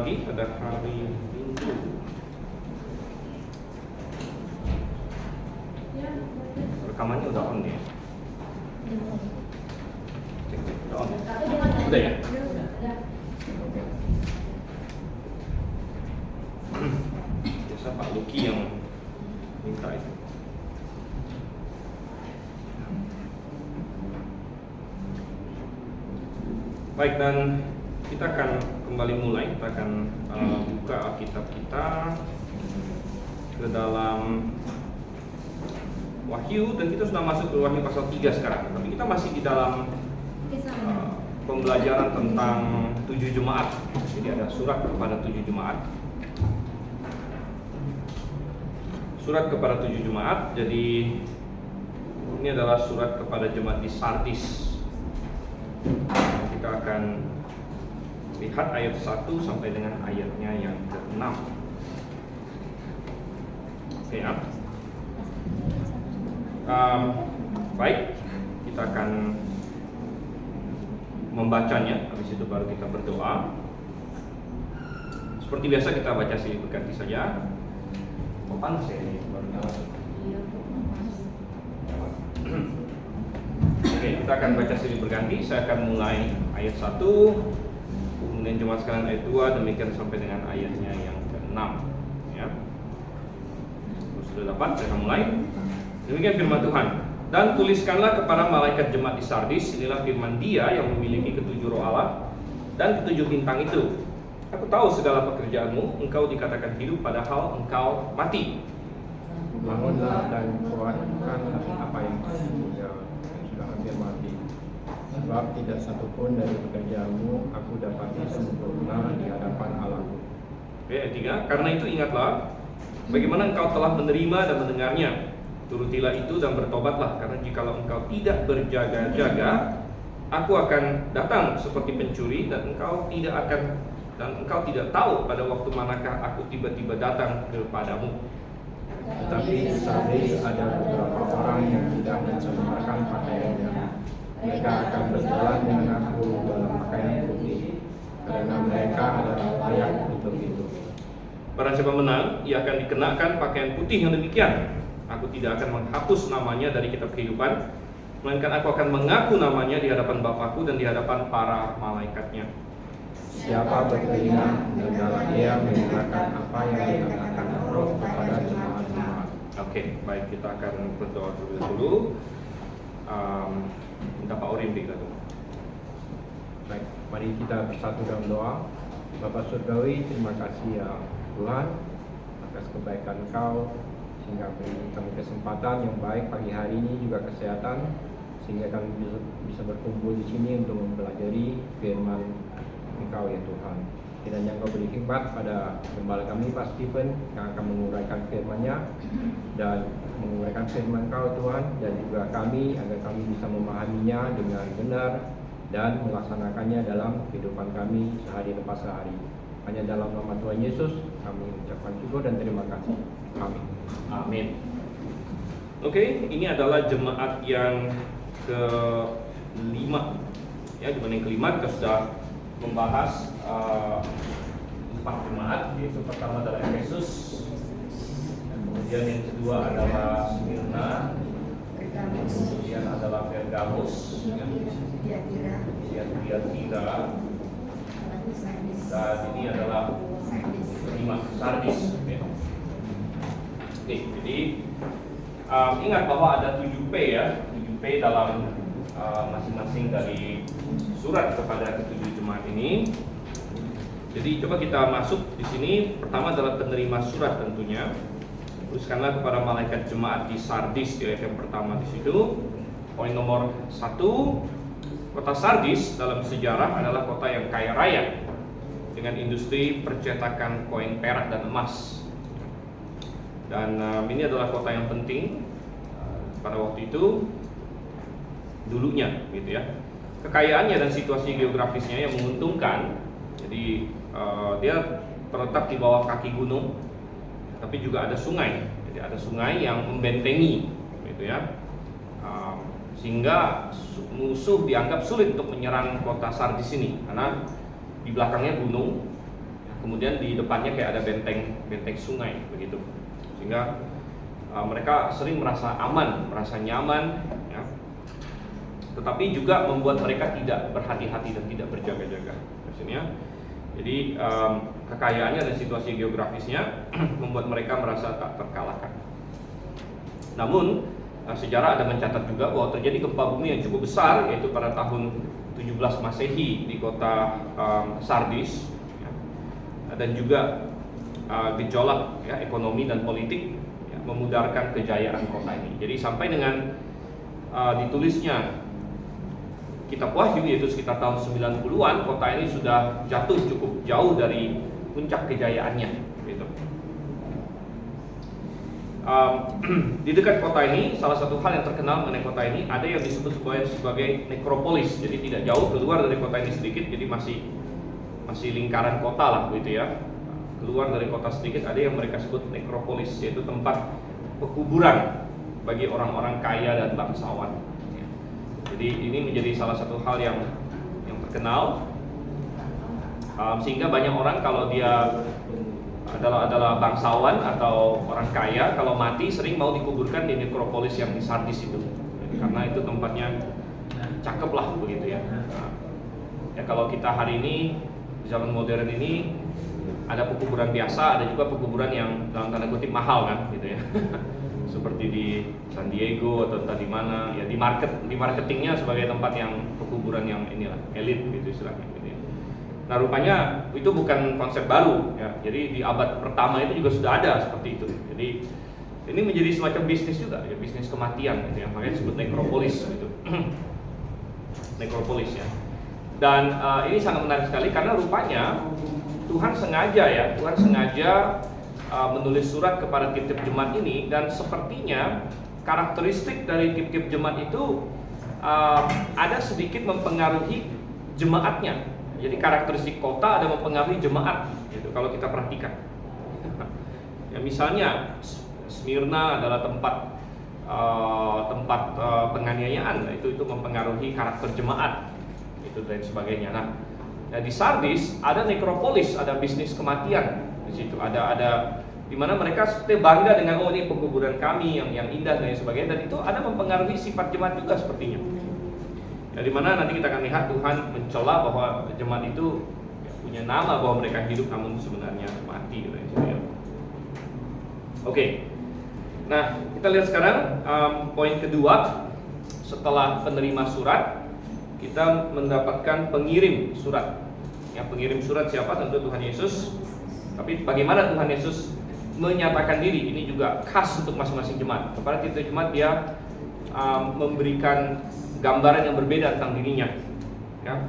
lagi, ada hari Minggu. Rekamannya udah on ya? Cek, udah on. Udah ya? Biasa Pak Luki yang minta itu. Baik, dan kita akan kembali mulai. Kita akan buka Alkitab kita ke dalam Wahyu, dan kita sudah masuk ke Wahyu pasal 3 sekarang. Tapi kita masih di dalam pembelajaran tentang 7 jemaat. Jadi ada surat kepada 7 jemaat. Surat kepada 7 jemaat. Jadi ini adalah surat kepada jemaat di Sardis. Kita akan lihat ayat 1 sampai dengan ayatnya yang ke-6. Oke ya. Baik, kita akan membacanya. Habis itu baru kita berdoa. Seperti biasa kita baca silih berganti saja. Oh, panas ya ini baru nyala. Oke, kita akan baca silih berganti. Saya akan mulai ayat 1, kemudian jemaat sekalian ayat 2, demikian sampai dengan ayatnya yang ke-6 ya. Sudah dapat, saya akan mulai. Demikian firman Tuhan. Dan tuliskanlah kepada malaikat jemaat di Sardis, inilah firman Dia yang memiliki ketujuh roh Allah dan ketujuh bintang itu. Aku tahu segala pekerjaanmu, engkau dikatakan hidup padahal engkau mati. Bangunlah dan kuatkan apa yang sudah hampir mati. Sebab tidak satupun dari pekerjaanmu aku dapati sempurna di hadapan Allahku. Ayat 3, karena itu ingatlah bagaimana engkau telah menerima dan mendengarnya. Turutilah itu dan bertobatlah, karena jikalau engkau tidak berjaga-jaga, aku akan datang seperti pencuri dan engkau tidak tahu pada waktu manakah aku tiba-tiba datang kepadamu. Tetapi Sardis ada beberapa orang yang tidak mencemarkan pakaiannya. Mereka akan berjalan dengan aku dalam pakaian putih, karena mereka adalah layak untuk itu. Barang siapa menang, ia akan dikenakan pakaian putih yang demikian. Aku tidak akan menghapus namanya dari kitab kehidupan, melainkan aku akan mengaku namanya di hadapan Bapakku dan di hadapan para malaikatnya. Siapa bertelinga, hendaklah ia mendengarkan apa yang dikatakan Roh kepada jemaat-jemaat. Oke, baik, kita akan berdoa dulu. Minta Pak Urim kita dulu. Baik, mari kita bersatu dalam doa. Bapa Surgawi, terima kasih ya Tuhan atas kebaikan Engkau, sehingga beri kami kesempatan yang baik pagi hari ini, juga kesehatan, sehingga kami bisa berkumpul di sini untuk mempelajari firman Engkau ya Tuhan. Kiranya Engkau beri hikmat pada gembala kami Pak Stephen yang akan menguraikan firman-Nya dan menguraikan firman Engkau Tuhan, dan juga kami agar kami bisa memahaminya dengan benar dan melaksanakannya dalam kehidupan kami sehari lepas sehari. Hanya dalam nama Tuhan Yesus kami ucapkan syukur dan terima kasih. Amin. Amin. Oke, ini adalah jemaat yang ke-5. Ya, jemaat yang ke-5 kita sudah membahas 4 jemaat. Yaitu pertama adalah Efesus, kemudian yang kedua adalah Smyrna, kemudian adalah Pergamus, Tiatira, dan ini adalah kelima, Sardis. Oke, jadi ingat bahwa ada 7P ya, 7P dalam masing-masing dari surat kepada ketujuh jemaat ini. Jadi coba kita masuk di sini. Pertama adalah penerima surat tentunya. Tuliskanlah kepada malaikat jemaat di Sardis, di ayat yang pertama di situ. Poin nomor 1, kota Sardis dalam sejarah adalah kota yang kaya raya dengan industri percetakan koin perak dan emas. Dan ini adalah kota yang penting pada waktu itu, dulunya, gitu ya. Kekayaannya dan situasi geografisnya yang menguntungkan. Jadi dia terletak di bawah kaki gunung, tapi juga ada sungai. Jadi ada sungai yang membentengi, gitu ya. Sehingga musuh dianggap sulit untuk menyerang kota Sardis ini, karena di belakangnya gunung, kemudian di depannya kayak ada benteng sungai begitu, sehingga mereka sering merasa aman, merasa nyaman, ya. Tetapi juga membuat mereka tidak berhati-hati dan tidak berjaga-jaga. Maksudnya, jadi kekayaannya dan situasi geografisnya membuat mereka merasa tak terkalahkan. Namun sejarah ada mencatat juga bahwa terjadi gempa bumi yang cukup besar, yaitu pada tahun 17 Masehi di kota Sardis, ya. Dan juga gejolak ya, ekonomi dan politik ya, memudarkan kejayaan kota ini. Jadi sampai dengan ditulisnya Kitab Wahyu, yaitu sekitar tahun 90-an, kota ini sudah jatuh cukup jauh dari puncak kejayaannya gitu. Di dekat kota ini, salah satu hal yang terkenal mengenai kota ini, ada yang disebut sebagai nekropolis. Jadi tidak jauh keluar dari kota ini sedikit, jadi masih lingkaran kota lah gitu ya. Keluar dari kota sedikit ada yang mereka sebut nekropolis, yaitu tempat pekuburan bagi orang-orang kaya dan bangsawan. Jadi ini menjadi salah satu hal yang terkenal, sehingga banyak orang kalau dia adalah bangsawan atau orang kaya, kalau mati sering mau dikuburkan di nekropolis yang di Sardis itu, karena itu tempatnya cakep lah begitu ya. Ya kalau kita hari ini di zaman modern ini ada pekuburan biasa, ada juga pekuburan yang dalam tanda kutip mahal kan gitu ya. Seperti di San Diego atau entah di mana ya, di marketingnya sebagai tempat yang pekuburan yang inilah elit gitu istilahnya gitu ya. Nah rupanya itu bukan konsep baru ya, jadi di abad pertama itu juga sudah ada seperti itu. Jadi ini menjadi semacam bisnis juga ya, bisnis kematian gitu ya, makanya disebut nekropolis gitu. Nekropolis ya. Dan ini sangat menarik sekali karena rupanya Tuhan sengaja menulis surat kepada tiap-tiap jemaat ini, dan sepertinya karakteristik dari tiap-tiap jemaat itu ada sedikit mempengaruhi jemaatnya. Jadi karakteristik kota ada mempengaruhi jemaat gitu, kalau kita perhatikan. Ya, misalnya Smyrna adalah tempat penganiayaan, itu mempengaruhi karakter jemaat itu dan sebagainya. Nah, di Sardis ada nekropolis, ada bisnis kematian. Di situ ada di mana mereka bangga dengan ini pekuburan kami yang indah dan sebagainya, dan itu ada mempengaruhi sifat jemaat juga sepertinya. Ya, di mana nanti kita akan lihat Tuhan mencela bahwa jemaat itu ya, punya nama bahwa mereka hidup namun sebenarnya mati gitu ya. Oke. Nah, kita lihat sekarang poin kedua, setelah penerima surat kita mendapatkan pengirim surat. Yang pengirim surat siapa? Tentu Tuhan Yesus. Tapi bagaimana Tuhan Yesus menyatakan diri, ini juga khas untuk masing-masing jemaat. Kepada tiap jemaat dia memberikan gambaran yang berbeda tentang dirinya ya.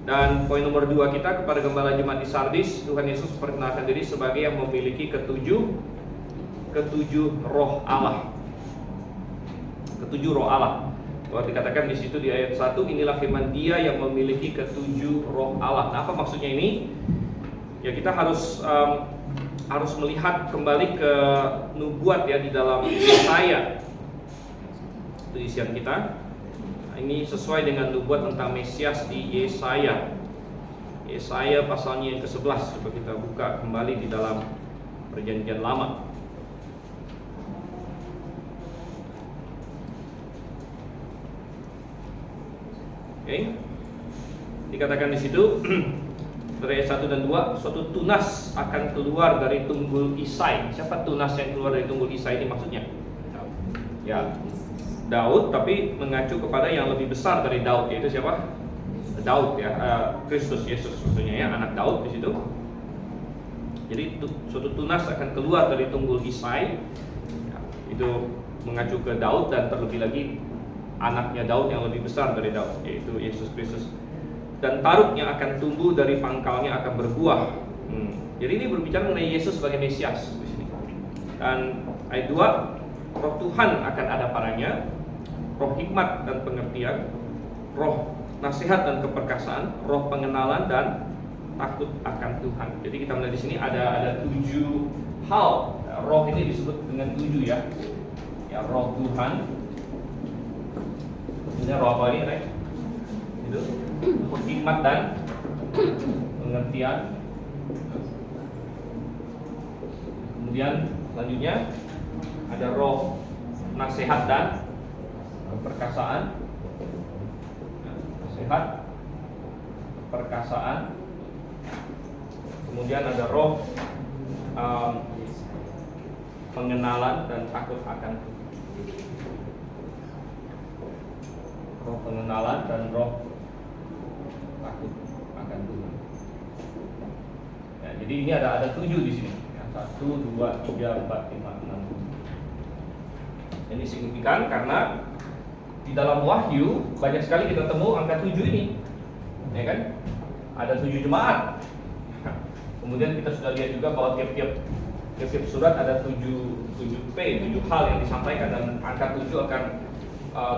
Dan poin nomor 2 kita, kepada gembala jemaat di Sardis, Tuhan Yesus perkenalkan diri sebagai yang memiliki ketujuh roh Allah. Ketujuh roh Allah. Bahwa dikatakan di situ di ayat 1, inilah firman Dia yang memiliki ketujuh roh Allah. Nah, apa maksudnya ini? Ya kita harus melihat kembali ke nubuat ya di dalam Yesaya. Itu isian kita. Ini sesuai dengan nubuat tentang Mesias di Yesaya. Yesaya pasalnya yang ke-11. Coba kita buka kembali di dalam Perjanjian Lama. Oke. Dikatakan di situ dari ayat 1 dan 2, suatu tunas akan keluar dari tunggul Isai. Siapa tunas yang keluar dari tunggul Isai ini maksudnya? Ya, Daud, tapi mengacu kepada yang lebih besar dari Daud, yaitu siapa? Daud ya, Kristus Yesus maksudnya ya, anak Daud di situ. Jadi suatu tunas akan keluar dari tunggul Isai ya, itu mengacu ke Daud, dan terlebih lagi anaknya Daud yang lebih besar dari Daud, yaitu Yesus Kristus. Dan taruknya akan tumbuh, dari pangkalnya akan berbuah. Jadi ini berbicara mengenai Yesus sebagai Mesias di sini. Dan ayat 2, roh Tuhan akan ada padanya, roh hikmat dan pengertian, roh nasihat dan keperkasaan, roh pengenalan dan takut akan Tuhan. Jadi kita melihat di sini ada 7 hal. Roh ini disebut dengan 7 ya. Ya, roh Tuhan. Ini roh apa ini, right? Itu hikmat dan pengertian, Kemudian selanjutnya ada roh nasihat dan perkasaan. Nasihat, perkasaan. Kemudian ada roh pengenalan dan takut akan Tuhan. Roh pengenalan dan roh takut akan Tuhan. Ya, jadi ini ada 7 di sini. 1, 2, 3, 4, 5, 6. Ini signifikan karena di dalam Wahyu banyak sekali kita temu angka 7 ini, ya kan? Ada 7 jemaat. Kemudian kita sudah lihat juga bahwa tiap-tiap surat ada 7 hal yang disampaikan, dan angka 7 akan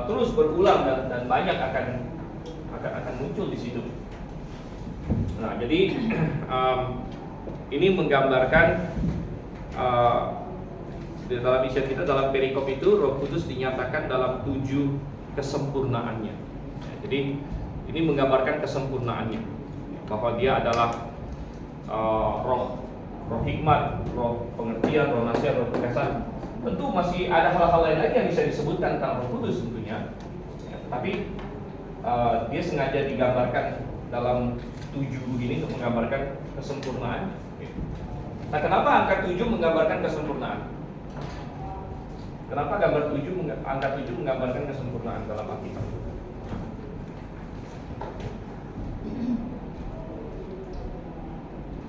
terus berulang dan banyak akan muncul di situ. Nah, jadi ini menggambarkan di dalam misi kita, dalam perikop itu Roh Kudus dinyatakan dalam 7 kesempurnaannya. Jadi ini menggambarkan kesempurnaannya, bahwa dia adalah roh hikmat, roh pengertian, roh nasihat, roh perkasaan. Tentu masih ada hal-hal lain lagi yang bisa disebutkan tentang Roh Kudus tentunya, tapi dia sengaja digambarkan dalam 7 ini untuk menggambarkan kesempurnaan. Nah, kenapa angka 7 menggambarkan kesempurnaan? Kenapa angka 7 menggambarkan kesempurnaan dalam Alkitab?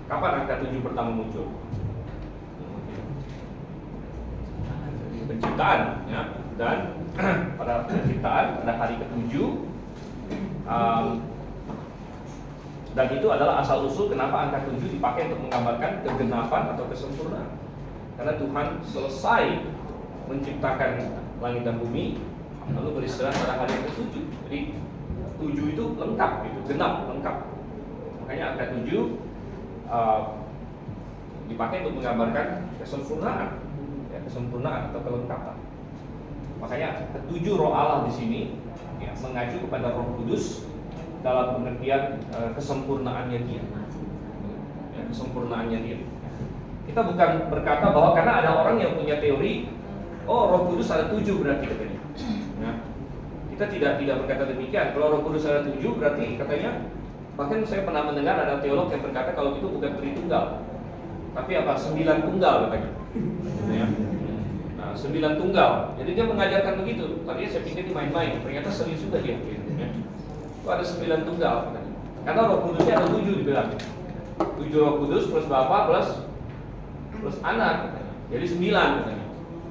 Kapan angka 7 pertama muncul? Penciptaan, ya. Dan pada penciptaan, pada hari ke-7, dan itu adalah asal usul kenapa angka 7 dipakai untuk menggambarkan kegenapan atau kesempurnaan. Karena Tuhan selesai menciptakan langit dan bumi, lalu beristirahat pada hari ke-7. Jadi 7 itu lengkap, itu genap, lengkap. Makanya angka 7 dipakai untuk menggambarkan kesempurnaan, ya, kesempurnaan atau kelengkapan. Makanya ke-7 roh Allah di sini ya, mengacu kepada Roh Kudus dalam pengertian kesempurnaannya dia, ya, kesempurnaannya dia. Kita bukan berkata bahwa karena ada orang yang punya teori, oh Roh Kudus ada 7 berarti katanya. Nah, kita tidak berkata demikian. Kalau Roh Kudus ada 7 berarti katanya, bahkan saya pernah mendengar ada teolog yang berkata kalau itu bukan Tritunggal, tapi apa 9 tunggal katanya. Ya. Nah, 9 tunggal. Jadi dia mengajarkan begitu. Tadinya saya pikir dia main-main, ternyata serius juga dia. Ya. Itu ada 9 tunggal katanya. Karena Roh Kudusnya ada 7 dibilang. 7 Roh Kudus plus Bapa plus Anak katanya. Jadi 9 katanya.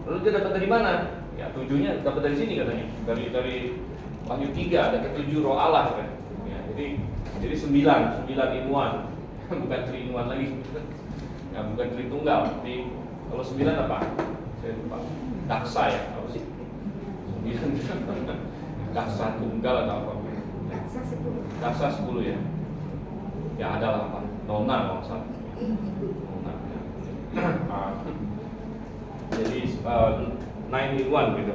Lalu dia dapat dari mana? Ya 7-nya dapat dari sini katanya. Dari Wahyu 3 ada ke-7 Roh Allah katanya. Ya, jadi 9 ilmuwan. Bukan Tri-inuan lagi. Ya, bukan Tritunggal. Jadi kalau 9 apa? Saya lupa. Daksa ya, apa sih? 9 Daksa tunggal atau apa? Daksa 10 ya. Ya ada lah apa? Nona kalau salah. Nona. Ya. Jadi 9 in 1 gitu.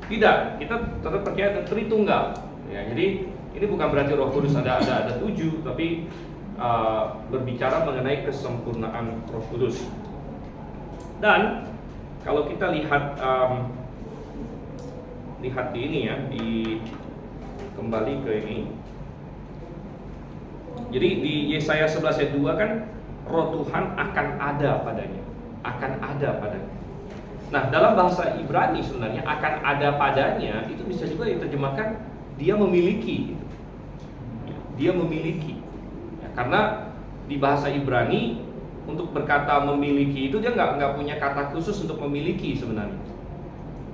Tidak, kita tetap percaya Tritunggal. Ya, jadi ini bukan berarti Roh Kudus ada 7, tapi berbicara mengenai kesempurnaan Roh Kudus. Dan kalau kita lihat di ini ya, kembali ke ini. Jadi di Yesaya 11 ayat 2 kan Roh Tuhan akan ada padanya. Nah, dalam bahasa Ibrani sebenarnya akan ada padanya itu bisa juga diterjemahkan dia memiliki. Dia memiliki. Ya, karena di bahasa Ibrani untuk berkata memiliki itu dia nggak punya kata khusus untuk memiliki sebenarnya.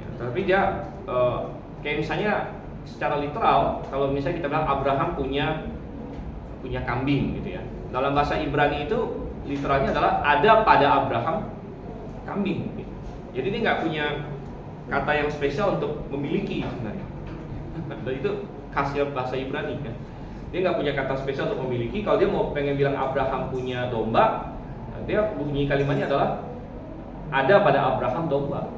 Ya, tapi dia kayak misalnya secara literal kalau misalnya kita bilang Abraham punya kambing gitu ya. Dalam bahasa Ibrani itu literalnya adalah ada pada Abraham kambing. Gitu. Jadi dia nggak punya kata yang spesial untuk memiliki sebenarnya. Dan itu khasnya bahasa Ibrani kan. Dia nggak punya kata spesial untuk memiliki. Kalau dia mau pengen bilang Abraham punya domba, dia bunyi kalimatnya adalah ada pada Abraham domba.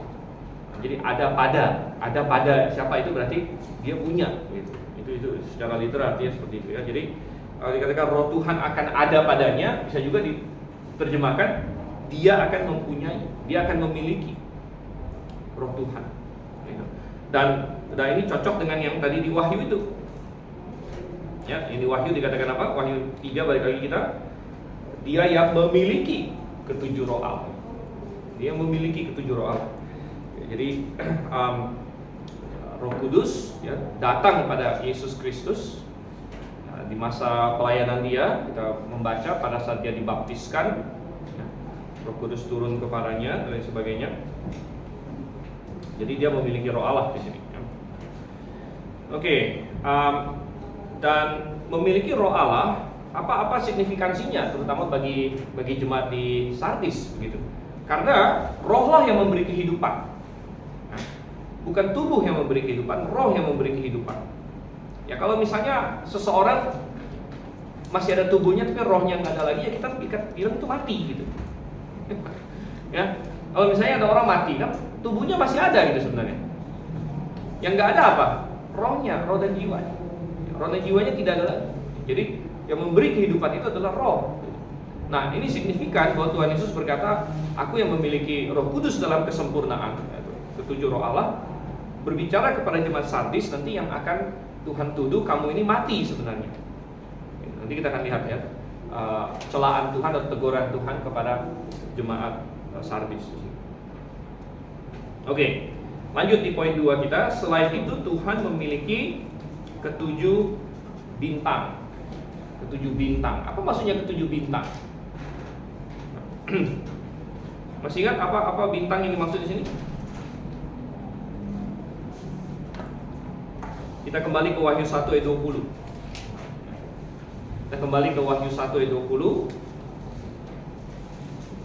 Jadi ada pada siapa itu berarti dia punya. Gitu. Itu secara literal artinya seperti itu ya. Jadi kalau dikatakan Roh Tuhan akan ada padanya, bisa juga terjemahkan, dia akan mempunyai, dia akan memiliki Roh Tuhan. Dan ini cocok dengan yang tadi di Wahyu itu. Ya, ini Wahyu dikatakan apa? Wahyu 3 balik lagi kita. Dia yang memiliki ketujuh roh Allah. Dia memiliki ketujuh roh Allah. Jadi Roh Kudus ya, datang kepada Yesus Kristus di masa pelayanan dia. Kita membaca pada saat dia dibaptiskan, ya, Roh Kudus turun kepadanya dan sebagainya. Jadi dia memiliki roh Allah di sini. Ya. Oke, dan memiliki roh Allah, apa signifikansinya, terutama bagi jemaat di Sardis begitu? Karena rohlah yang memberi kehidupan. Nah, bukan tubuh yang memberi kehidupan, roh yang memberi kehidupan. Ya kalau misalnya seseorang masih ada tubuhnya tapi rohnya nggak ada lagi, ya kita bilang itu mati gitu. Ya, kalau misalnya ada orang mati kan tubuhnya masih ada gitu sebenarnya. Yang nggak ada apa? Rohnya, roh dan jiwa. Roh dan jiwanya tidak ada lagi. Jadi yang memberi kehidupan itu adalah roh. Nah ini signifikan bahwa Tuhan Yesus berkata, aku yang memiliki Roh Kudus dalam kesempurnaan, ketujuh roh Allah, berbicara kepada jemaat Sardis nanti yang akan Tuhan tuduh kamu ini mati sebenarnya. Nanti kita akan lihat ya celaan Tuhan atau teguran Tuhan kepada jemaat Sardis. Oke, lanjut di poin 2 kita. Selain itu Tuhan memiliki ketujuh bintang. Ketujuh bintang. Apa maksudnya ketujuh bintang? Masih ingat apa bintang yang dimaksud di sini? Kita kembali ke Wahyu 1 ayat 20. Kita kembali ke Wahyu 1 ayat 20.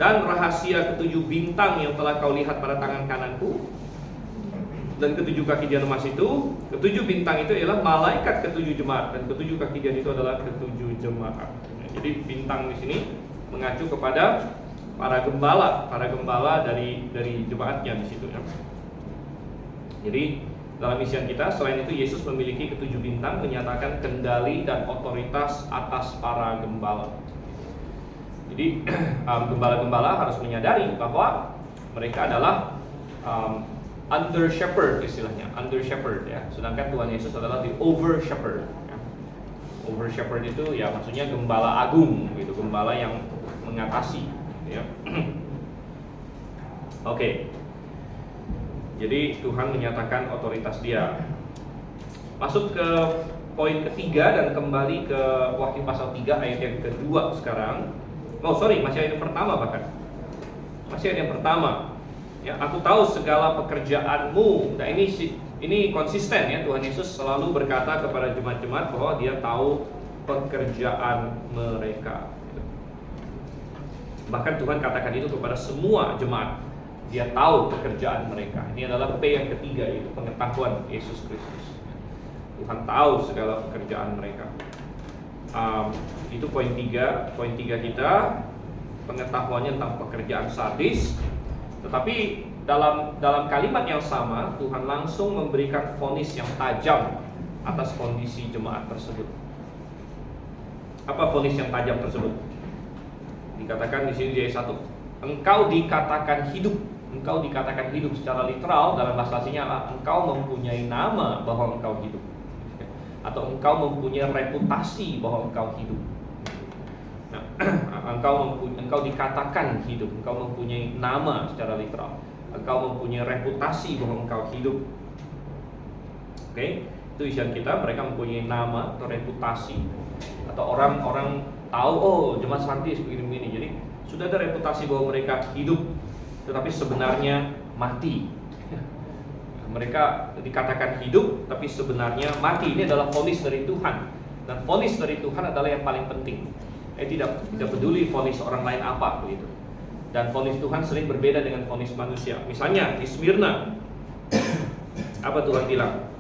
Dan rahasia ketujuh bintang yang telah kau lihat pada tangan kananku dan ketujuh kaki dian emas itu, ketujuh bintang itu ialah malaikat ketujuh jemaat dan ketujuh kaki dian itu adalah ketujuh jemaat. Jadi bintang di sini mengacu kepada para gembala dari jemaatnya di situ ya. Jadi dalam misian kita, selain itu Yesus memiliki ketujuh bintang menyatakan kendali dan otoritas atas para gembala. Jadi gembala-gembala harus menyadari bahwa mereka adalah under shepherd istilahnya, under shepherd ya. Sedangkan Tuhan Yesus adalah the over shepherd. Ya. Over shepherd itu ya maksudnya gembala agung gitu, gembala yang mengatasi. Ya. Oke. Jadi Tuhan menyatakan otoritas Dia. Masuk ke poin ketiga dan kembali ke Wahyu pasal 3 ayat yang kedua sekarang. Masih ayat yang pertama bahkan. Masih ayat yang pertama. Ya, aku tahu segala pekerjaanmu. Nah ini konsisten ya, Tuhan Yesus selalu berkata kepada jemaat-jemaat bahwa Dia tahu pekerjaan mereka. Bahkan Tuhan katakan itu kepada semua jemaat. Dia tahu pekerjaan mereka. Ini adalah P yang ketiga, yaitu pengetahuan Yesus Kristus. Tuhan tahu segala pekerjaan mereka. Itu poin 3. Poin 3 kita, pengetahuannya tentang pekerjaan Sardis. Tetapi dalam kalimat yang sama, Tuhan langsung memberikan vonis yang tajam atas kondisi jemaat tersebut. Apa vonis yang tajam tersebut? Dikatakan di sini di ayat 1. Engkau dikatakan hidup. Engkau dikatakan hidup secara literal dalam bahasa aslinya adalah engkau mempunyai nama bahwa engkau hidup. Atau engkau mempunyai reputasi bahwa engkau hidup. Nah, engkau dikatakan hidup, engkau mempunyai nama secara literal. Engkau mempunyai reputasi bahwa engkau hidup. Oke, itu isian kita. Mereka mempunyai nama atau reputasi, atau orang-orang tahu, oh jemaat Sardis begini-begini. Jadi sudah ada reputasi bahwa mereka hidup, tetapi sebenarnya mati. Mereka dikatakan hidup, tapi sebenarnya mati. Ini adalah vonis dari Tuhan. Dan vonis dari Tuhan adalah yang paling penting. Tidak peduli vonis orang lain apa begitu. Dan vonis Tuhan sering berbeda dengan vonis manusia. Misalnya di Smyrna, apa Tuhan bilang?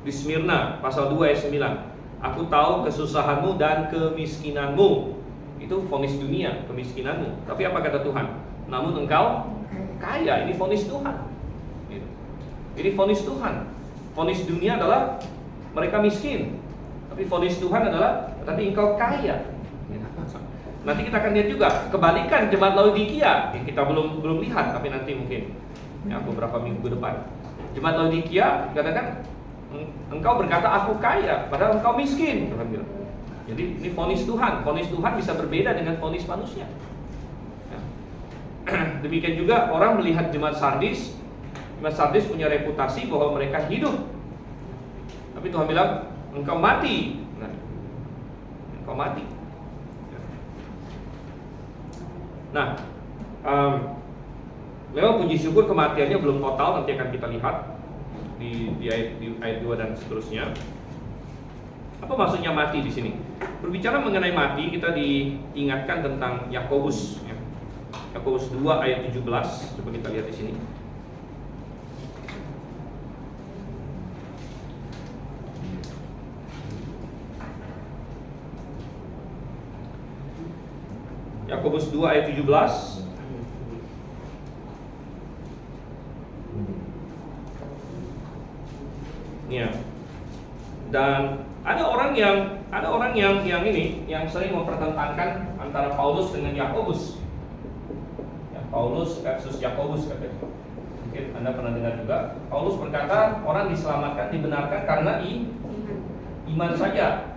Di Smyrna pasal 2 ayat 9, aku tahu kesusahanmu dan kemiskinanmu. Itu vonis dunia, kemiskinanmu. Tapi apa kata Tuhan? Namun engkau kaya. Ini vonis Tuhan. Ini vonis Tuhan. Vonis dunia adalah mereka miskin. Tapi vonis Tuhan adalah tapi engkau kaya. nanti kita akan lihat juga kebalikan jemaat Laodikia yang kita belum lihat, tapi nanti mungkin ya beberapa minggu ke depan. Jemaat Laodikia katakan, engkau berkata aku kaya, padahal engkau miskin, Tuhan bilang. Jadi ini vonis Tuhan. Vonis Tuhan bisa berbeda dengan vonis manusia. Ya. Demikian juga orang melihat jemaat Sardis. Jemaat Sardis punya reputasi bahwa mereka hidup, tapi Tuhan bilang engkau mati. Nah, engkau mati. Nah, memang puji syukur kematiannya belum total, nanti akan kita lihat di ayat 2 dan seterusnya. Apa maksudnya mati di sini? Berbicara mengenai mati, kita diingatkan tentang Yakobus. Ya. Yakobus 2 ayat 17. Coba kita lihat di sini. Yakobus 2 ayat 17. Ya. Dan ada orang yang ini yang sering mempertentangkan antara Paulus dengan Yakobus. Ya, Paulus versus Yakobus katanya. Mungkin Anda pernah dengar juga. Paulus berkata orang diselamatkan, dibenarkan karena iman saja.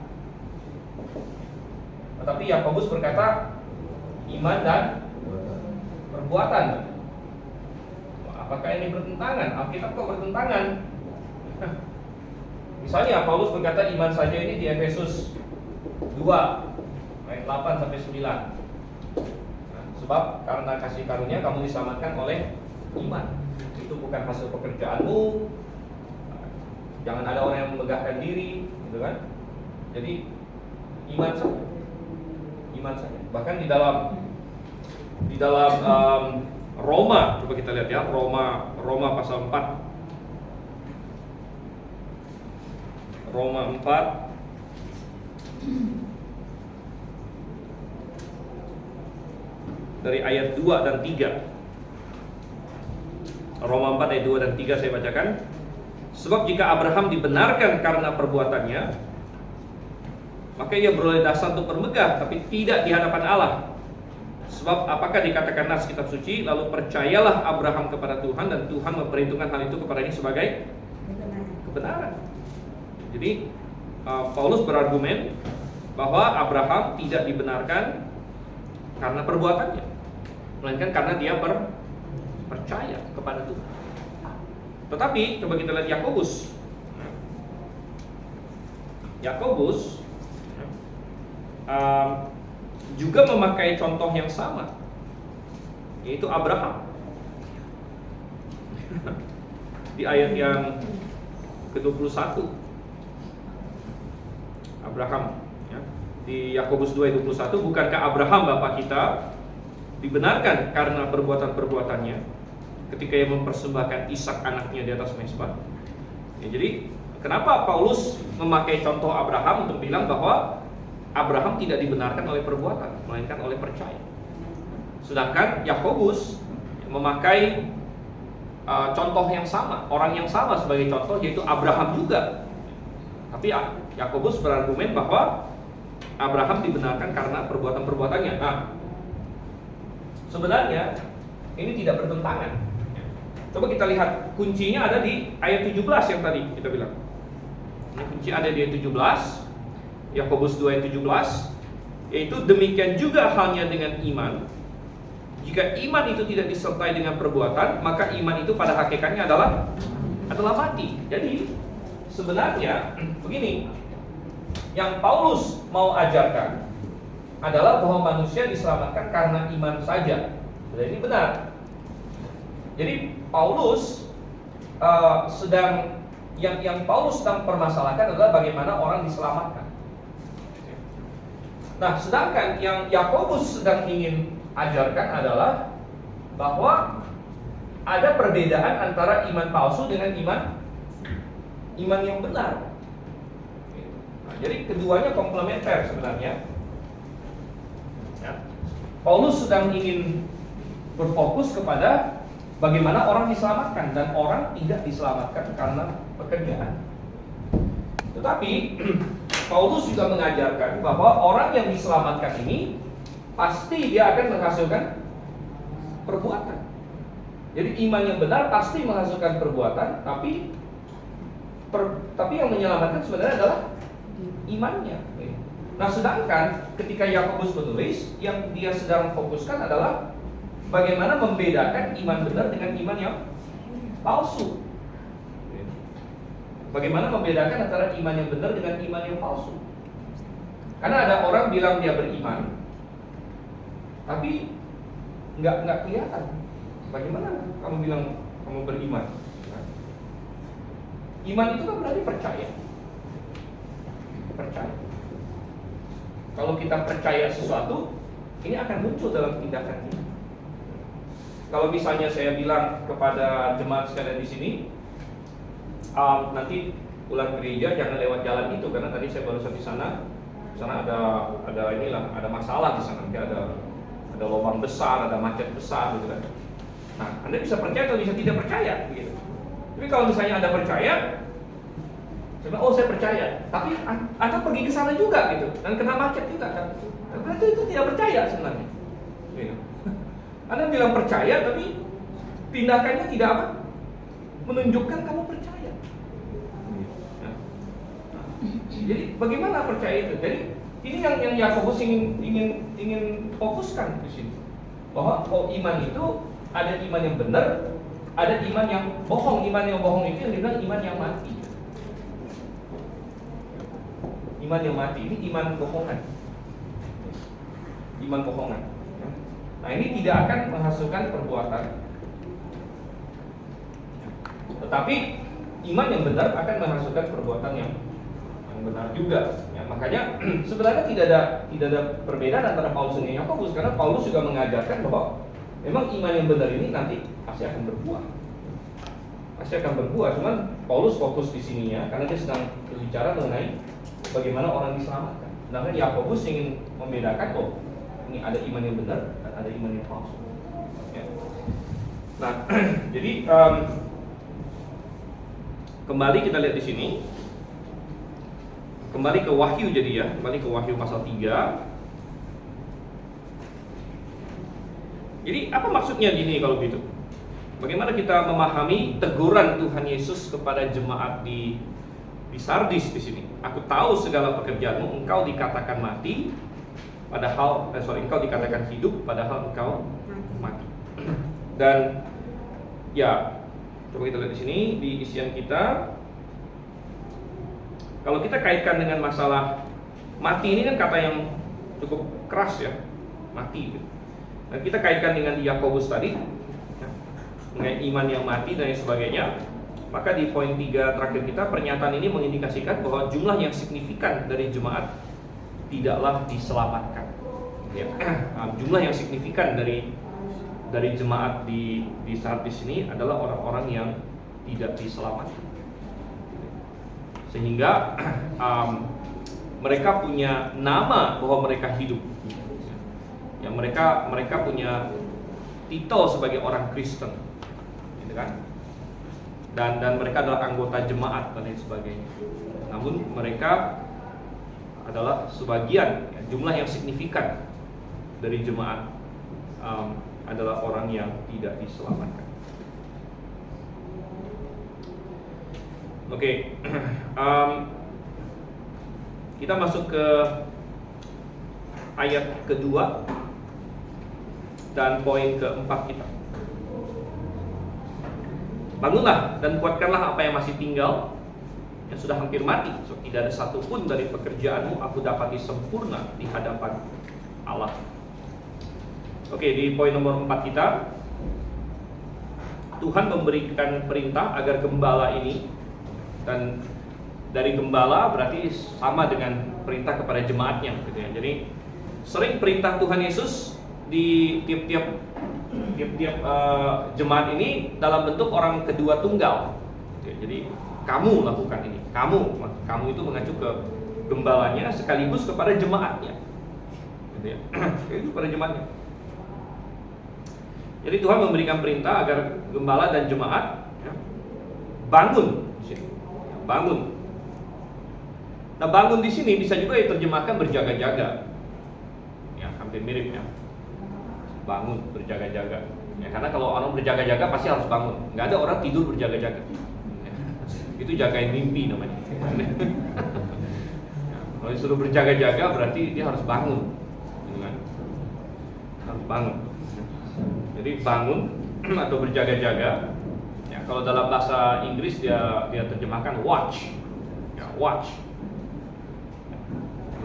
Tetapi Yakobus berkata iman dan perbuatan. Apakah ini bertentangan? Alkitab kok bertentangan? Misalnya Paulus berkata iman saja ini di Efesus 2 ayat 8 sampai 9. Sebab karena kasih karunia kamu diselamatkan oleh iman. Itu bukan hasil pekerjaanmu. Jangan ada orang yang memegahkan diri, gitu kan? Jadi iman saja. Iman saja. Bahkan di dalam Roma, coba kita lihat ya, Roma pasal 4. Roma 4 dari ayat 2 dan 3. Roma 4 ayat 2 dan 3 saya bacakan. Sebab jika Abraham dibenarkan karena perbuatannya, maka ia beroleh dasar untuk bermegah, tapi tidak di hadapan Allah. Sebab apakah dikatakan nas kitab suci, lalu percayalah Abraham kepada Tuhan, dan Tuhan memperhitungkan hal itu kepadanya sebagai kebenaran. Jadi Paulus berargumen bahwa Abraham tidak dibenarkan karena perbuatannya, melainkan karena dia percaya kepada Tuhan. Tetapi coba kita lihat Yakobus. Yakobus juga memakai contoh yang sama, yaitu Abraham. Di ayat yang ke-21 Abraham ya. Di Yakobus 2:21, bukankah Abraham bapa kita dibenarkan karena perbuatan-perbuatannya ketika ia mempersembahkan Ishak anaknya di atas mezbah? Ya, jadi kenapa Paulus memakai contoh Abraham untuk bilang bahwa Abraham tidak dibenarkan oleh perbuatan, melainkan oleh percaya. Sedangkan Yakobus memakai contoh yang sama, orang yang sama sebagai contoh, yaitu Abraham juga. Tapi Yakobus berargumen bahwa Abraham dibenarkan karena perbuatan-perbuatannya. Nah, sebenarnya ini tidak bertentangan. Coba kita lihat, kuncinya ada di ayat 17 yang tadi kita bilang. Ini kunci ada di ayat 17, Yakobus 2 ayat 17, yaitu demikian juga halnya dengan iman. Jika iman itu tidak disertai dengan perbuatan, maka iman itu pada hakikatnya adalah mati. Jadi sebenarnya begini, yang Paulus mau ajarkan adalah bahwa manusia diselamatkan karena iman saja. Dan ini benar. Jadi Paulus yang Paulus sedang permasalahkan adalah bagaimana orang diselamatkan. Nah, sedangkan yang Yakobus sedang ingin ajarkan adalah bahwa ada perbedaan antara iman palsu dengan iman yang benar. Nah, jadi keduanya komplementer sebenarnya. Ya. Paulus sedang ingin berfokus kepada bagaimana orang diselamatkan, dan orang tidak diselamatkan karena pekerjaan. Tetapi Paulus juga mengajarkan bahwa orang yang diselamatkan ini pasti dia akan menghasilkan perbuatan. Jadi iman yang benar pasti menghasilkan perbuatan, tapi yang menyelamatkan sebenarnya adalah imannya. Nah, sedangkan ketika Yakobus menulis, yang dia sedang fokuskan adalah bagaimana membedakan iman benar dengan iman yang palsu. Bagaimana membedakan antara iman yang benar dengan iman yang palsu. Karena ada orang bilang dia beriman, tapi nggak kelihatan. Bagaimana kamu bilang kamu beriman? Iman itu kan berarti percaya. Percaya. Kalau kita percaya sesuatu, ini akan muncul dalam tindakan kita. Kalau misalnya saya bilang kepada jemaat sekalian di sini, nanti pulang gereja jangan lewat jalan itu, karena tadi saya barusan di sana ada masalah di sana, nanti ada lubang besar, ada macet besar gitu kan. Nah, Anda bisa percaya atau bisa tidak percaya begitu. Tapi kalau misalnya Anda percaya, saya bilang, oh saya percaya, tapi Anda pergi ke sana juga gitu, dan kena macet juga kan. Berarti itu tidak percaya sebenarnya. Gitu. Anda bilang percaya, tapi tindakannya tidak apa? Menunjukkan kamu percaya. Jadi bagaimana percaya itu? Jadi ini yang Yakobus ingin fokuskan di sini, bahwa iman itu ada iman yang benar, ada iman yang bohong. Iman yang bohong itu yang dibilang iman yang mati. Iman yang mati ini iman bohongan. Iman bohongan. Nah, ini tidak akan menghasilkan perbuatan. Tetapi iman yang benar akan menghasilkan perbuatan yang benar juga. Ya, makanya sebenarnya tidak ada perbedaan antara Paulus dan Yakobus, karena Paulus juga mengajarkan bahwa memang iman yang benar ini nanti pasti akan berbuah. Pasti akan berbuah. Cuman Paulus fokus di sininya karena dia sedang berbicara mengenai bagaimana orang diselamatkan. Sedangkan Yakobus ingin membedakan, oh ini ada iman yang benar dan ada iman yang palsu. Ya. Nah, jadi kembali kita lihat di sini. Kembali ke Wahyu jadi ya, kembali ke Wahyu pasal 3. Jadi apa maksudnya gini kalau begitu? Bagaimana kita memahami teguran Tuhan Yesus kepada jemaat di Sardis di sini? Aku tahu segala pekerjaanmu, engkau dikatakan mati, padahal engkau dikatakan hidup, padahal engkau mati. Dan ya, coba kita lihat di sini di isian kita. Kalau kita kaitkan dengan masalah mati, ini kan kata yang cukup keras ya, mati gitu. Dan kita kaitkan dengan di Yakobus tadi ya, mengenai iman yang mati dan sebagainya. Maka di poin 3 terakhir kita, pernyataan ini mengindikasikan bahwa jumlah yang signifikan dari jemaat tidaklah diselamatkan ya. Jumlah yang signifikan dari jemaat di Sardis ini adalah orang-orang yang tidak diselamatkan. Sehingga mereka punya nama bahwa mereka hidup. Ya, mereka punya titel sebagai orang Kristen, gitu kan? Dan mereka adalah anggota jemaat dan lain sebagainya. Namun mereka adalah sebagian, ya, jumlah yang signifikan dari jemaat adalah orang yang tidak diselamatkan. Oke, kita masuk ke ayat kedua dan poin keempat kita. Bangunlah dan kuatkanlah apa yang masih tinggal, yang sudah hampir mati, sebab tidak ada satupun dari pekerjaanmu aku dapati sempurna di hadapan Allah. Oke, di poin nomor 4 kita, Tuhan memberikan perintah agar gembala ini, dan dari gembala berarti sama dengan perintah kepada jemaatnya gitu ya. Jadi sering perintah Tuhan Yesus di tiap-tiap jemaat ini dalam bentuk orang kedua tunggal gitu ya. Jadi kamu lakukan ini, kamu itu mengacu ke gembalanya sekaligus kepada jemaatnya gitu ya. Itu kepada jemaatnya. Jadi Tuhan memberikan perintah agar gembala dan jemaat ya, bangun di sini. Bangun. Nah, bangun di sini bisa juga diterjemahkan berjaga-jaga. Ya, hampir hampir mirip ya. Bangun, berjaga-jaga. Ya, karena kalau orang berjaga-jaga pasti harus bangun. Nggak ada orang tidur berjaga-jaga. Ya, itu jagain mimpi namanya. Ya, kalau disuruh berjaga-jaga berarti dia harus bangun, gitu kan? Harus bangun. Jadi bangun atau berjaga-jaga. Ya, kalau dalam bahasa Inggris dia terjemahkan watch. Ya, watch.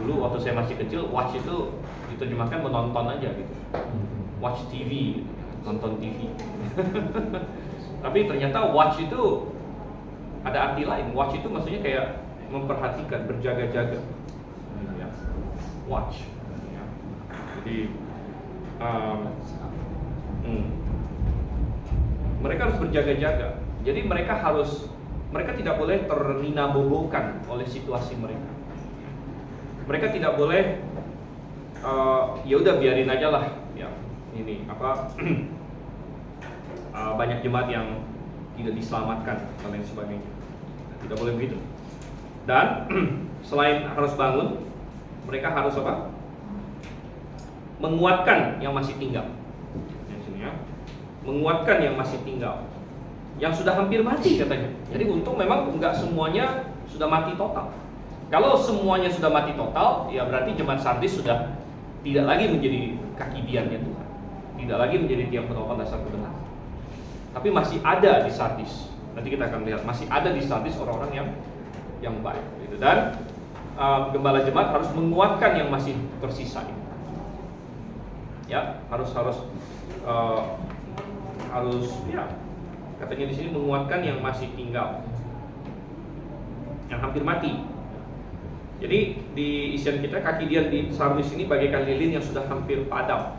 Dulu waktu saya masih kecil, watch itu diterjemahkan menonton aja gitu. Watch TV, nonton TV. Tapi ternyata watch itu ada arti lain. Watch itu maksudnya kayak memperhatikan, berjaga-jaga. Ya. Watch. Ya. Jadi mereka harus berjaga-jaga. Jadi mereka tidak boleh terninabobokan oleh situasi mereka. Mereka tidak boleh ya udah biarin aja lah ya, ini apa banyak jemaat yang tidak diselamatkan dan lain sebagainya. Tidak boleh begitu. Dan selain harus bangun, mereka harus apa? Menguatkan yang masih tinggal. Ya, menguatkan yang masih tinggal, yang sudah hampir mati katanya. Jadi untung memang enggak semuanya sudah mati total. Kalau semuanya sudah mati total, ya berarti jemaat Sardis sudah tidak lagi menjadi kaki diannya Tuhan, tidak lagi menjadi tiang penopang dasar kebenaran. Tapi masih ada di Sardis. Nanti kita akan lihat masih ada di Sardis orang-orang yang baik. Gitu. Dan gembala jemaat harus menguatkan yang masih tersisa ini. Ya, harus ya, katanya di sini menguatkan yang masih tinggal, yang hampir mati. Jadi di isian kita kaki dian di Sardis ini bagaikan lilin yang sudah hampir padam.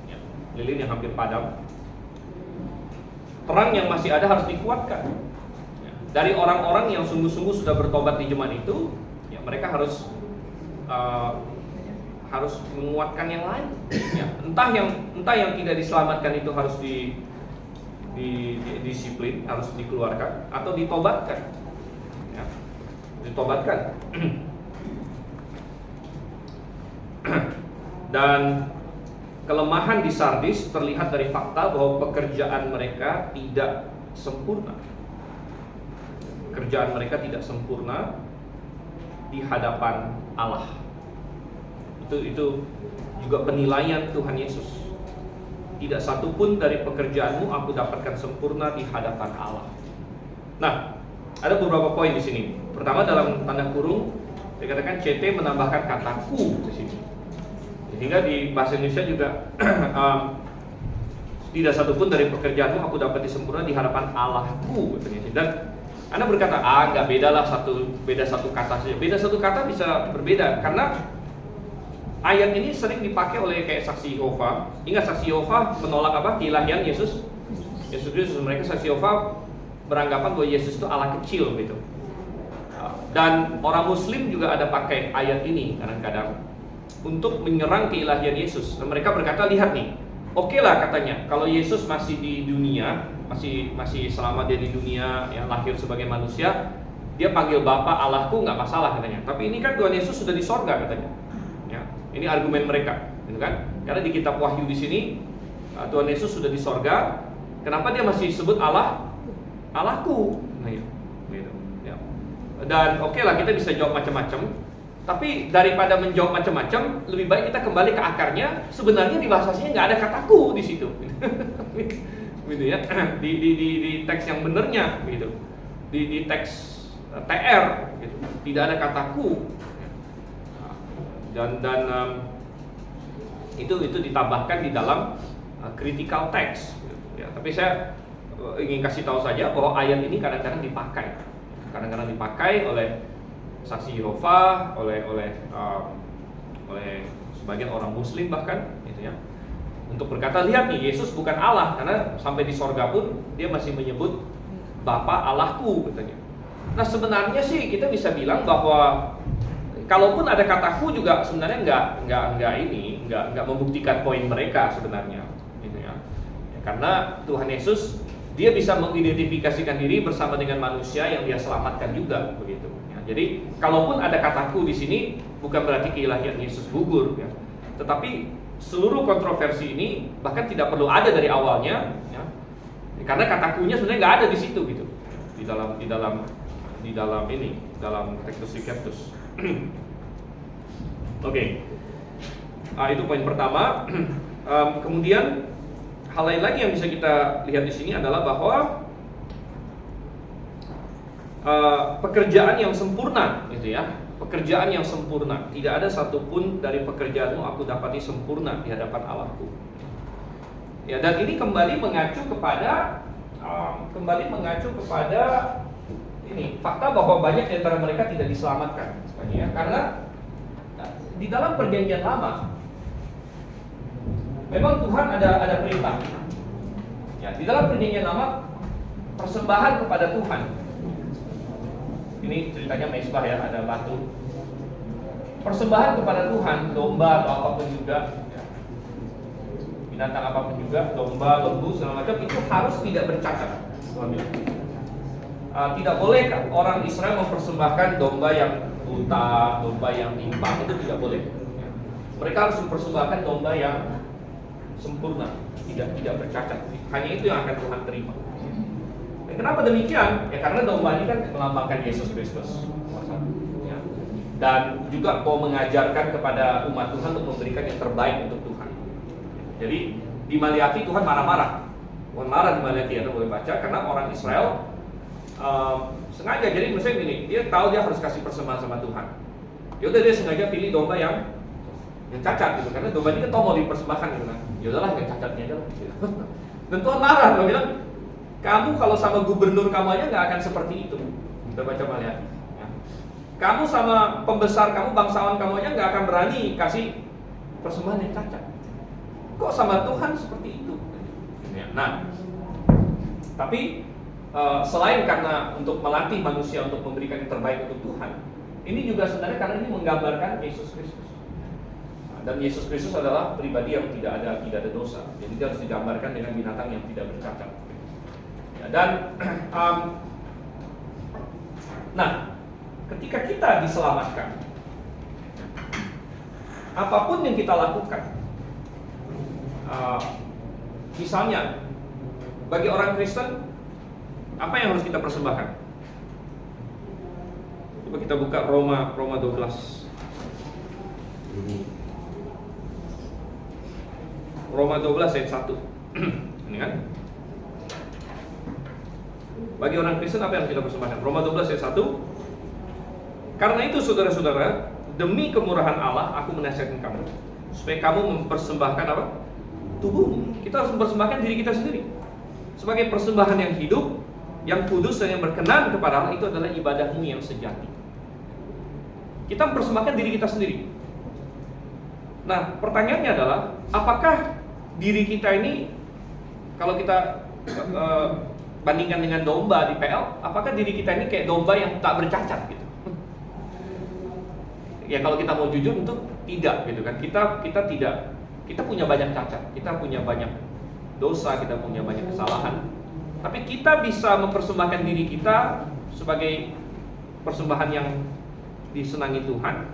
Ya, lilin yang hampir padam. Terang yang masih ada harus dikuatkan. Ya, dari orang-orang yang sungguh-sungguh sudah bertobat di jemaat itu, ya, mereka harus menguatkan yang lain. Ya, entah yang tidak diselamatkan itu harus disiplin, harus dikeluarkan atau ditobatkan. Ya, ditobatkan. Dan kelemahan di Sardis terlihat dari fakta bahwa pekerjaan mereka tidak sempurna. Pekerjaan mereka tidak sempurna di hadapan Allah. Itu juga penilaian Tuhan Yesus. Tidak satupun dari pekerjaanmu aku dapatkan sempurna di hadapan Allah. Nah, ada beberapa poin di sini. Pertama, dalam tanda kurung dikatakan CT menambahkan kata ku di sini. Sehingga di bahasa Indonesia juga tidak satupun dari pekerjaanmu aku dapat disempurna di hadapan Allahku katanya. Dan Anda berkata, nggak beda satu kata saja. Beda satu kata bisa berbeda karena ayat ini sering dipakai oleh kayak saksi Yehova. Ingat saksi Yehova menolak apa? Keilahian Yesus. Yesus Kristus. Mereka saksi Yehova beranggapan bahwa Yesus itu Allah kecil gitu. Dan orang Muslim juga ada pakai ayat ini kadang-kadang untuk menyerang keilahian Yesus. Dan mereka berkata, lihat nih, oke lah katanya, kalau Yesus masih di dunia, masih selama dia di dunia, ya, lahir sebagai manusia, dia panggil Bapa Allahku nggak masalah katanya. Tapi ini kan Tuhan Yesus sudah di sorga katanya. Ya, ini argumen mereka, gitu kan? Karena di kitab Wahyu di sini Tuhan Yesus sudah di sorga, kenapa dia masih sebut Allahku? Nah, ya, gitu. Ya. Dan oke lah kita bisa jawab macam-macam. Tapi daripada menjawab macam-macam, lebih baik kita kembali ke akarnya. Sebenarnya di bahasa aslinya nggak ada kataku di situ, gitu ya. Di teks yang benernya, gitu. Di teks TR, gitu. Tidak ada kataku. Dan itu ditambahkan di dalam critical text. Gitu. Ya, tapi saya ingin kasih tahu saja bahwa ayat ini kadang-kadang dipakai oleh saksi Yehova, oleh sebagian orang Muslim bahkan, gitu ya, untuk berkata lihat nih Yesus bukan Allah karena sampai di sorga pun dia masih menyebut Bapa Allahku katanya. Nah sebenarnya sih kita bisa bilang bahwa kalaupun ada kataku juga sebenarnya nggak membuktikan poin mereka sebenarnya, gitu ya. Karena Tuhan Yesus dia bisa mengidentifikasikan diri bersama dengan manusia yang dia selamatkan juga begitu. Jadi, kalaupun ada kataku di sini, bukan berarti keilahian Yesus gugur. Ya. Tetapi seluruh kontroversi ini bahkan tidak perlu ada dari awalnya, ya. Karena kata kunya sebenarnya nggak ada di situ gitu, di dalam Textus Receptus. Oke. Itu poin pertama. Kemudian hal lain lagi yang bisa kita lihat di sini adalah bahwa pekerjaan yang sempurna, gitu ya. Pekerjaan yang sempurna, tidak ada satupun dari pekerjaanmu aku dapati sempurna di hadapan Allahku. Ya, dan ini kembali mengacu kepada ini fakta bahwa banyak di antara mereka tidak diselamatkan, ya. Karena di dalam perjanjian lama memang Tuhan ada perintah. Ya, di dalam perjanjian lama persembahan kepada Tuhan. Ini ceritanya mezbah ya, ada batu. Persembahan kepada Tuhan, domba atau apapun juga, ya. Binatang apapun juga, domba, lembu, segala macam, itu harus tidak bercacat. Tidak boleh orang Israel mempersembahkan domba yang buta, domba yang timpang, itu tidak boleh. Mereka harus mempersembahkan domba yang sempurna, tidak bercacat. Hanya itu yang akan Tuhan terima. Dan kenapa demikian? Ya karena domba ini kan melambangkan Yesus Kristus, ya. Dan juga mau mengajarkan kepada umat Tuhan untuk memberikan yang terbaik untuk Tuhan. Jadi di Maliaki Tuhan marah-marah. Tuhan marah di Maliaki, Anda boleh baca, karena orang Israel sengaja, jadi misalnya gini, dia tahu dia harus kasih persembahan sama Tuhan. Yaudah dia sengaja pilih domba yang cacat gitu, karena domba ini kan mau dipersembahkan gitu kan. Yaudahlah yang cacatnya aja lah. Gitu. Dan Tuhan marah, dia bilang, kamu kalau sama gubernur kamu aja nggak akan seperti itu. Kita baca Maliaki. Ya. Kamu sama pembesar kamu, bangsawan kamu aja nggak akan berani kasih persembahan yang cacat. Kok sama Tuhan seperti itu? Ya. Nah, tapi selain karena untuk melatih manusia untuk memberikan yang terbaik untuk Tuhan, ini juga sebenarnya karena ini menggambarkan Yesus Kristus. Dan Yesus Kristus adalah pribadi yang tidak ada dosa. Jadi dia harus digambarkan dengan binatang yang tidak bercacat. Ya, dan nah, ketika kita diselamatkan, apapun yang kita lakukan, misalnya bagi orang Kristen, apa yang harus kita persembahkan? Coba kita buka Roma 12. Roma 12 ayat 1. Ini kan? Bagi orang Kristen apa yang harus kita persembahkan? Roma 12 ayat 1. Karena itu saudara-saudara, demi kemurahan Allah aku menasihatkan kamu supaya kamu mempersembahkan apa? Tubuhmu. Kita harus mempersembahkan diri kita sendiri sebagai persembahan yang hidup, yang kudus dan yang berkenan kepada Allah. Itu adalah ibadahmu yang sejati. Kita mempersembahkan diri kita sendiri. Nah, pertanyaannya adalah, apakah diri kita ini, kalau kita bandingkan dengan domba di PL, apakah diri kita ini kayak domba yang tak bercacat gitu? Ya kalau kita mau jujur, untuk tidak gitu kan. Kita punya banyak cacat, kita punya banyak dosa, kita punya banyak kesalahan. Tapi kita bisa mempersembahkan diri kita sebagai persembahan yang disenangi Tuhan.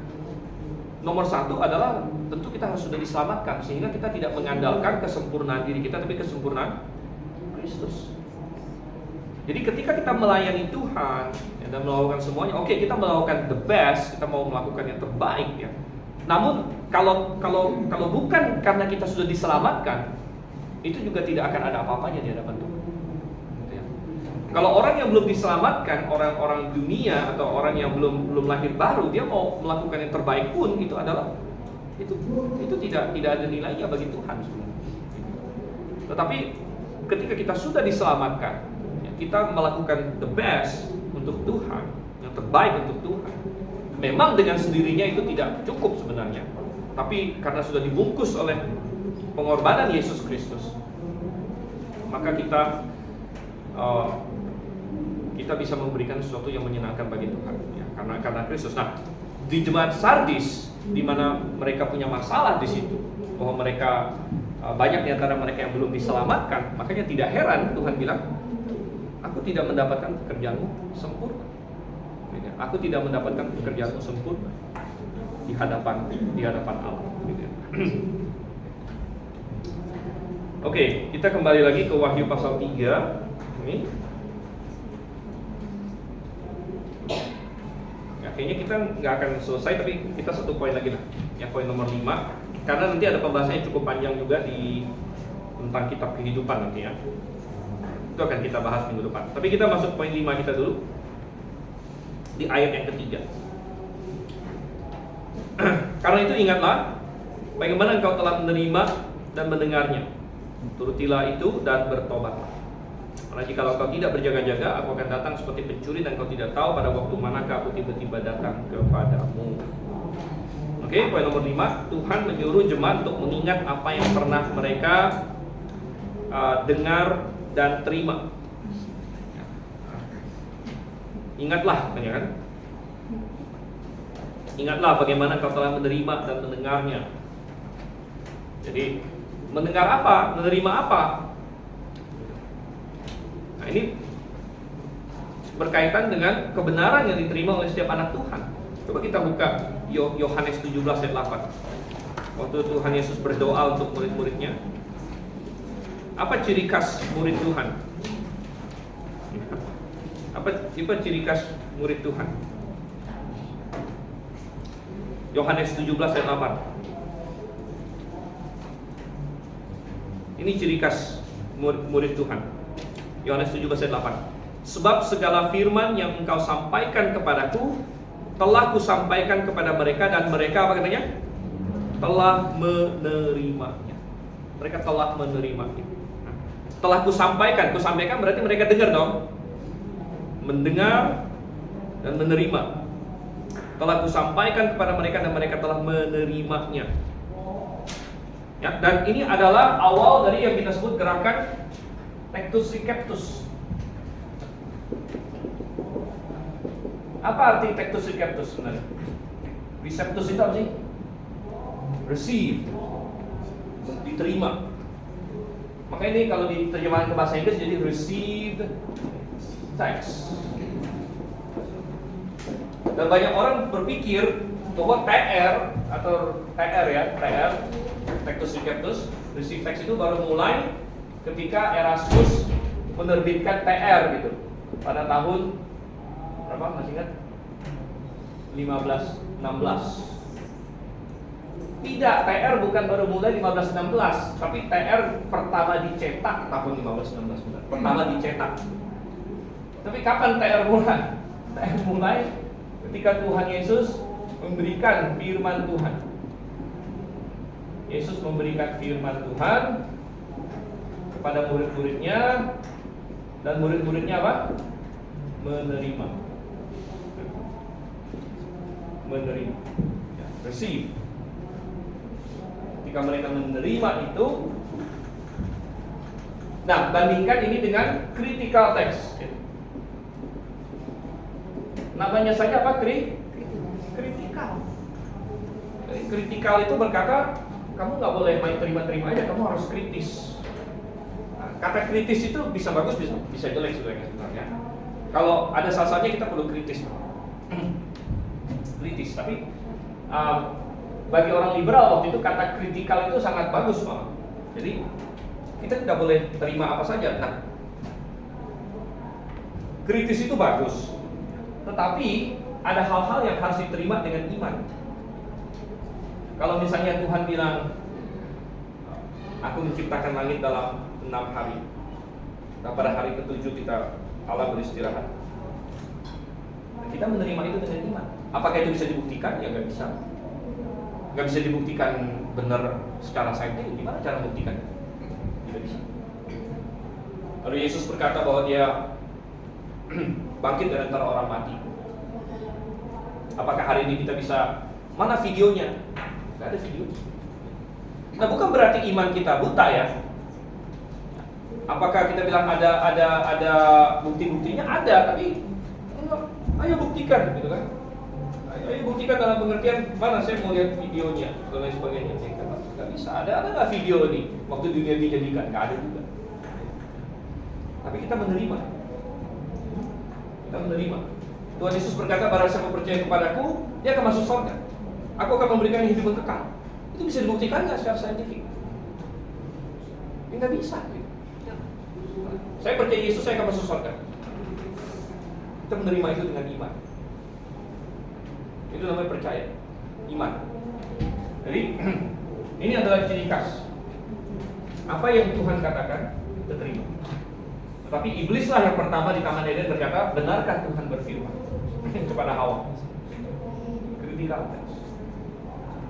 Nomor satu adalah tentu kita harus sudah diselamatkan, sehingga kita tidak mengandalkan kesempurnaan diri kita, tapi kesempurnaan Kristus. Jadi ketika kita melayani Tuhan dan melakukan semuanya, oke, kita melakukan the best, kita mau melakukan yang terbaik ya. Namun kalau bukan karena kita sudah diselamatkan, itu juga tidak akan ada apa-apanya di hadapan Tuhan. Kalau orang yang belum diselamatkan, orang-orang dunia atau orang yang belum lahir baru, dia mau melakukan yang terbaik pun, itu adalah itu tidak ada nilainya bagi Tuhan sebenarnya. Tetapi ketika kita sudah diselamatkan, ya, kita melakukan the best untuk Tuhan, yang terbaik untuk Tuhan. Memang dengan sendirinya itu tidak cukup sebenarnya, tapi karena sudah dibungkus oleh pengorbanan Yesus Kristus, maka kita bisa memberikan sesuatu yang menyenangkan bagi Tuhan ya, karena Kristus. Nah, di jemaat Sardis, di mana mereka punya masalah di situ, bahwa mereka banyak di antara mereka yang belum diselamatkan, makanya tidak heran Tuhan bilang, aku tidak mendapatkan pekerjaanmu sempurna. Aku tidak mendapatkan pekerjaanmu sempurna. hadapan Allah. Gitu ya. Oke, kita kembali lagi ke Wahyu pasal 3 ini. Ya, kayaknya kita nggak akan selesai, tapi kita satu poin lagi lah. Ya, poin nomor 5. Karena nanti ada pembahasannya cukup panjang juga tentang kitab kehidupan nanti ya. Itu akan kita bahas minggu depan. Tapi kita masuk poin 5 kita dulu. Di ayat yang ketiga. Karena itu ingatlah bagaimana engkau telah menerima dan mendengarnya. Turutilah itu dan bertobatlah. Karena jika engkau tidak berjaga-jaga, aku akan datang seperti pencuri dan engkau tidak tahu pada waktu manakah aku tiba-tiba datang kepadamu. Oke, poin nomor 5, Tuhan menyuruh jemaat untuk mengingat apa yang pernah mereka dengar dan terima. Ingatlah, kan? Ingatlah bagaimana engkau telah menerima dan mendengarnya. Jadi mendengar apa? Menerima apa? Nah, ini berkaitan dengan kebenaran yang diterima oleh setiap anak Tuhan. Coba kita buka Yohanes 17 ayat 8. Waktu Tuhan Yesus berdoa untuk murid-muridnya. Apa ciri khas murid Tuhan? Apa ciri khas murid Tuhan? Yohanes 17 ayat 8. Ini ciri khas murid Tuhan. Yohanes 17 ayat 8. Sebab segala firman yang engkau sampaikan kepadaku telah kusampaikan kepada mereka, dan mereka apa katanya? Telah menerimanya. Mereka telah menerimanya. Nah, telah kusampaikan berarti mereka dengar dong. Mendengar dan menerima. Telah kusampaikan kepada mereka dan mereka telah menerimanya. Ya, dan ini adalah awal dari yang kita sebut gerakan Tectus Receptus. Apa arti Tectus Receptus sebenarnya? Receptus itu apa sih? Receive, diterima. Maka ini kalau diterjemahkan ke bahasa Inggris jadi receive text. Dan banyak orang berpikir bahwa TR atau TR ya, TR Tectus Receptus, receive text itu baru mulai ketika Erasmus menerbitkan TR gitu pada tahun berapa, masih ingat? 1516. Tidak, TR bukan baru mulai 1516, tapi TR pertama dicetak tahun 1516 benar. Pertama dicetak. Tapi kapan TR mulai? TR mulai ketika Tuhan Yesus memberikan firman Tuhan. Yesus memberikan firman Tuhan kepada murid-muridnya, dan murid-muridnya apa? Menerima. Menerima. Ya, receive. Ketika mereka menerima itu, nah bandingkan ini dengan critical text. Namanya saja apa? Kritikal. Jadi kritikal itu berkata, kamu nggak boleh main terima-terima aja, kamu harus kritis. Nah, kata kritis itu bisa bagus, bisa jelek sebenarnya. Kalau ada salah-salahnya kita perlu kritis. Kritis, tapi bagi orang liberal waktu itu kata kritikal itu sangat bagus, Pak. Jadi kita tidak boleh terima apa saja. Nah, kritis itu bagus, tetapi ada hal-hal yang harus diterima dengan iman. Kalau misalnya Tuhan bilang, aku menciptakan langit dalam 6 hari, nah pada hari ke-7 Allah beristirahat. Nah, kita menerima itu dengan iman. Apakah itu bisa dibuktikan? Ya nggak bisa. Nggak bisa dibuktikan benar secara saintifik. Gimana cara membuktikan? Tidak bisa. Lalu Yesus berkata bahwa dia bangkit dari antara orang mati. Apakah hari ini kita bisa? Mana videonya? Nggak ada video. Nah, bukan berarti iman kita buta ya. Apakah kita bilang ada bukti-buktinya? Ada, tapi ayo buktikan, gitu kan? Ayo buktikan dalam pengertian mana saya mau lihat videonya dan lain sebagainya. Nggak bisa. Ada nggak video ini waktu dunia dijadikan? Nggak ada juga. Tapi kita menerima. Kita menerima. Tuhan Yesus berkata, barang siapa percaya kepadaku, dia akan masuk surga. Aku akan memberikan hidup yang kekal. Itu bisa dibuktikan nggak secara saintifik? Ya, nggak bisa. Gitu. Saya percaya Yesus, saya akan masuk surga. Kita menerima itu dengan iman. Itu namanya percaya, iman. Jadi ini adalah ciri khas. Apa yang Tuhan katakan, kita terima. Tetapi iblislah yang pertama di Taman Eden berkata, benarkah Tuhan berfirman? Kepada Hawa. Kritikal.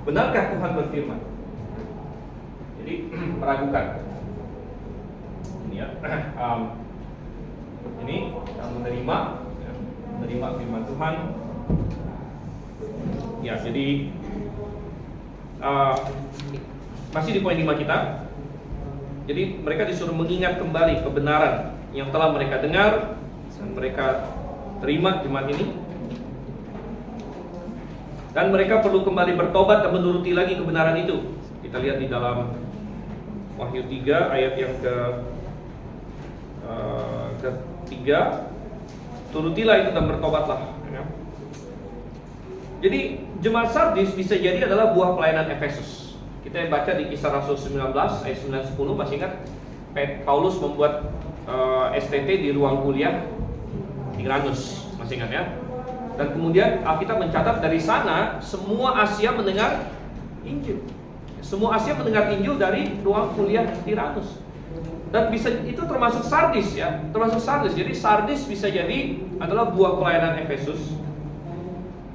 Benarkah Tuhan berfirman? Jadi meragukan. Ini ya. Ini yang menerima firman Tuhan. Ya, jadi masih di poin 5 kita. Jadi mereka disuruh mengingat kembali kebenaran yang telah mereka dengar dan mereka terima jemaat ini. Dan mereka perlu kembali bertobat dan menuruti lagi kebenaran itu. Kita lihat di dalam Wahyu 3 ayat yang ketiga, turutilah itu dan bertobatlah. Jadi jemaat Sardis bisa jadi adalah buah pelayanan Efesus. Kita baca di Kisah Rasul 19 ayat 9-10, masih ingat Paulus membuat STT di ruang kuliah Tyrannus, masih ingat ya? Dan kemudian Alkitab mencatat dari sana semua Asia mendengar Injil. Semua Asia mendengar Injil dari ruang kuliah Tyrannus. Dan bisa itu termasuk Sardis ya, termasuk Sardis. Jadi Sardis bisa jadi adalah buah pelayanan Efesus.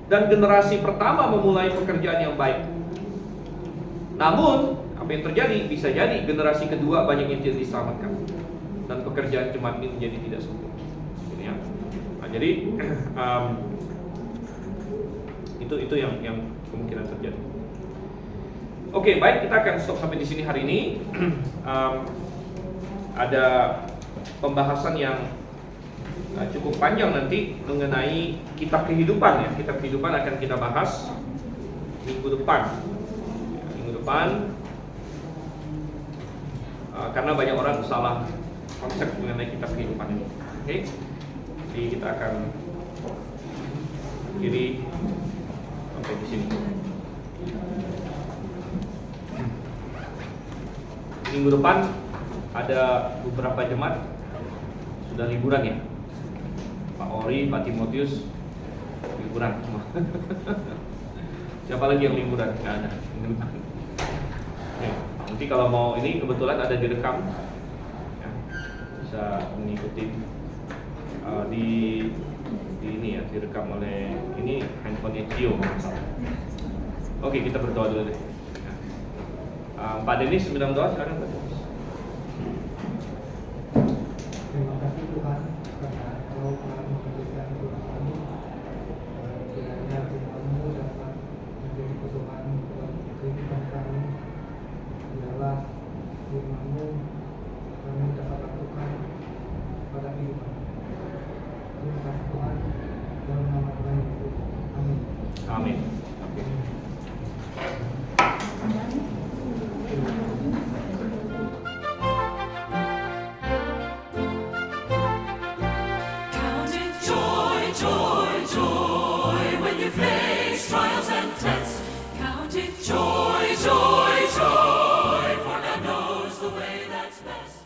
Dan generasi pertama memulai pekerjaan yang baik. Namun apa yang terjadi? Bisa jadi generasi kedua banyak yang tidak diselamatkan dan pekerjaan jemaat ini menjadi tidak sempurna. Ini ya. Nah, jadi itu yang kemungkinan terjadi. Oke, baik, kita akan stop sampai di sini hari ini. Ada pembahasan yang cukup panjang nanti mengenai kitab kehidupan ya. Kitab kehidupan akan kita bahas minggu depan. Karena banyak orang salah konsep mengenai kitab kehidupan ini. Oke. Jadi kita akan kiri sampai di sini. Minggu depan ada beberapa jemaat sudah liburan ya. Pak Ori, Pak Timotius liburan semua. Siapa lagi yang liburan? Nggak ada. Oke. Nanti kalau mau ini kebetulan ada direkam ya, bisa mengikuti di ini ya, direkam oleh ini handphonenya Cio. Oke, kita berdoa dulu deh. Pak Denis minta doa, silakan Pak Denis. Terima kasih Tuhan karena Engkau telah memberikan Tuhan kami. Kiranya firman-Mu dapat menjadi pedoman buat kehidupan kami. Biarlah firman-Mu kami dapat lakukan pada kehidupan. Terima kasih Tuhan, dalam nama Tuhan Yesus. Amin. Amin. Count it joy, joy, joy when you face trials and tests. Count it joy, joy, joy, for God knows the way that's best.